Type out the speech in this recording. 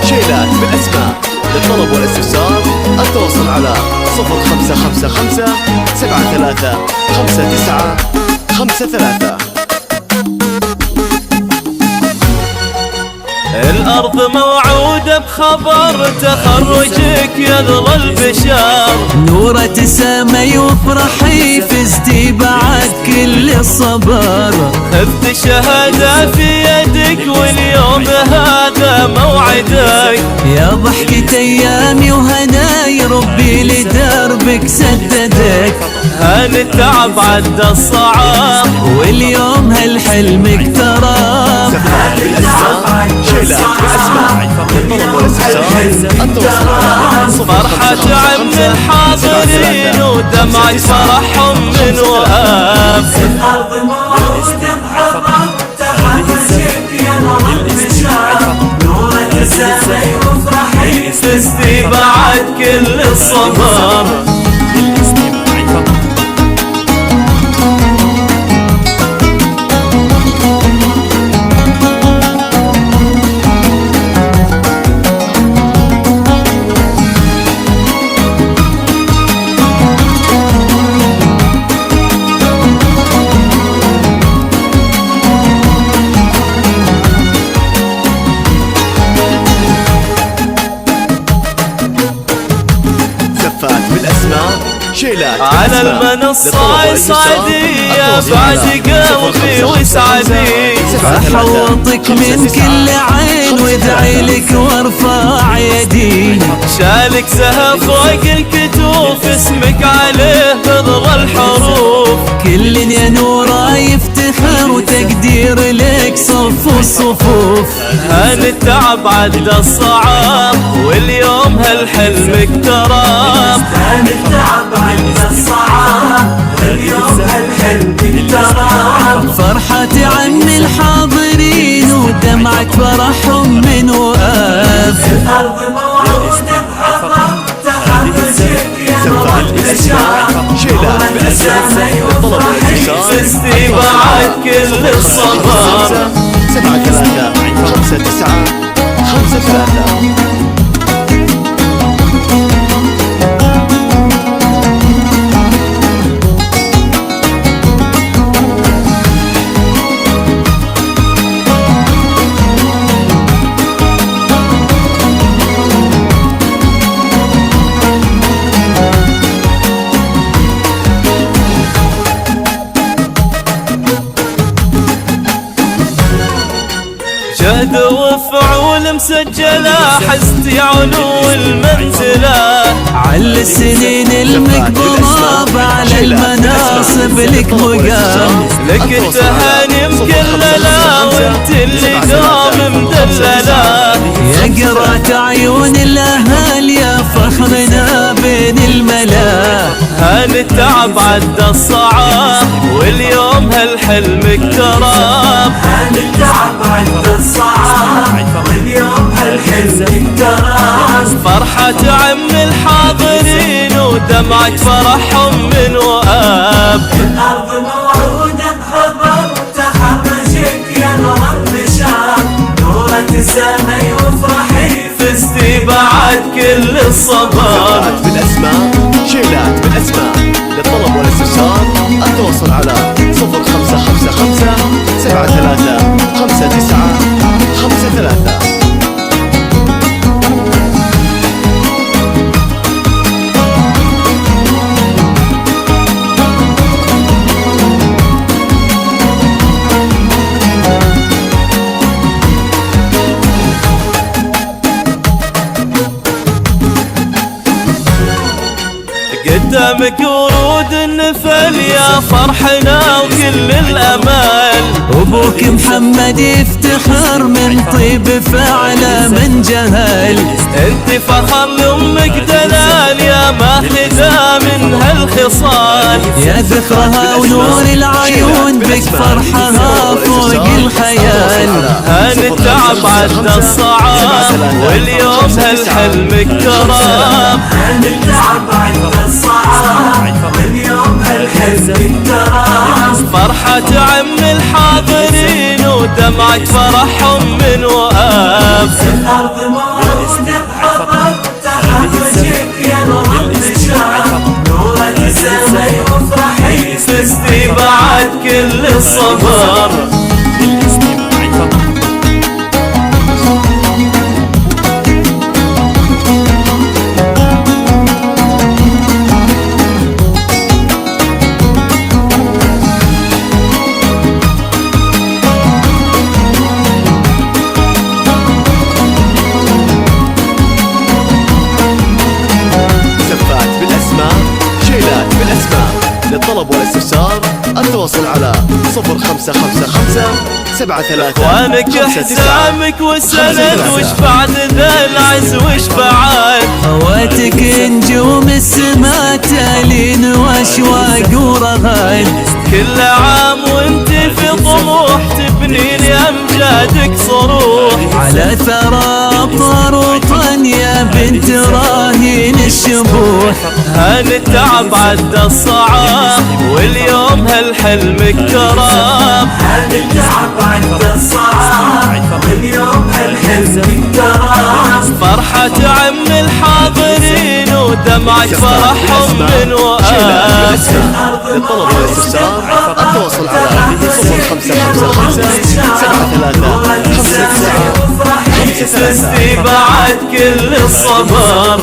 شيلات بالأسماء. للطلب والاستفسار التواصل على 0555 73 59 53. الأرض موعودة بخبر تخرجك يغلى البشار، نورة تسامي وافرحي فزتي بعد كل الصبر. خذت شهادة في يدك واليوم هذا موعدك، يا ضحكة أيامي وهناي ربي لدربك سددك. هان التعب عدى الصعاب واليوم هالحلم اكتراب. سفاح بالأسماء شيلات بالأسماء. للطلب والاستفسار التواصل على فرحة عم الحاضرين ودمعة فرحهم من وقف. الأرض موعودة بحضر تخرجك يا نور البشار، نورة تسامي وافرحي فزتي بعد كل الصبر. شيلات على المنصة يسعدي بعد قلبي وسعدي. أحوطك من كل عين وادعي لك وارفع يدي. شالك زهر فوق الكتوف اسمك عليه بضر الحروف. كل يا نورا يفتخر وتقدير لك صف الصفوف. هان التعب عدى الصعاب واليوم هالحلم اكتراب. هان التعب عدى الصعاب واليوم هالحلم اكتراب. فرحة عم الحاضرين ودمعة فرحهم من وقف. الأرض موعودة بحضر تخرجك يا نور البشار، شيلات بالأسماء. للطلب والاستفسار فزتي بعد كل الصبر. 73 59 53. جهد وفعول مسجلة حزتي علو المنزلة. على السنين المقبضة على المناصب لك مقام. لك التهاني مكللة وانت اللي دام مدللة. يا قرة عيون الأهل يا فخرنا بين الملا. هان التعب عدى الصعاب واليوم هالحلم اكتراب. هان التعب عدى الصعاب واليوم هالحلم اكتراب. فرحة عم الحاضرين ودمعة فرحهم من وقف. الأرض موعودة بخبر تخرجك يا نور البشار، نورة تسامي وافرحي فزتي بعد كل الصبر. بالأسماء شيلات بالأسماء. للطلب والاستفسار التواصل على 0555 73 59 53. قدامك ورود النفل يا فرحنا وكل الأمال. أبوك محمد يفتخر من طيب فعله من جهل. انت فخر لأمك دلال يا ماخذة من هالخصال. يا ذكرها ونور العيون بك فرحها فوق الخيال. هان التعب عدى الصعاب واليوم هالحلم اكتراب. هان التعب عدى الصعاب واليوم هالحلم اكتراب. فرحة تعم الحاضرين ودمعة فرحهم من وآب. الأرض موعودة بحطب تحرجك يا رب الشعب، نورك سما يفرحي فزتي بعد كل الصبر. للطلب والاستفسار التواصل على 0555 اخوانك 73 احسامك والسند وش بعد ذا العز وش بعد. خواتك نجوم السما تالين واشواق ورهان، كل عام وانت في طموح تبنين لامجادك صروح. على ثرى ابطار وطن يا بنت راهين الشبوح. هان التعب عدى الصعاب واليوم هالحلم الكرام. هان التعب عدى الصعاب واليوم هالحلم الكرام. فرحة تعم الحاضرين ودمعة فرحهم من وآب. للطلب والاستفسار التواصل على 0555 73 فزتي بعد كل الصبر.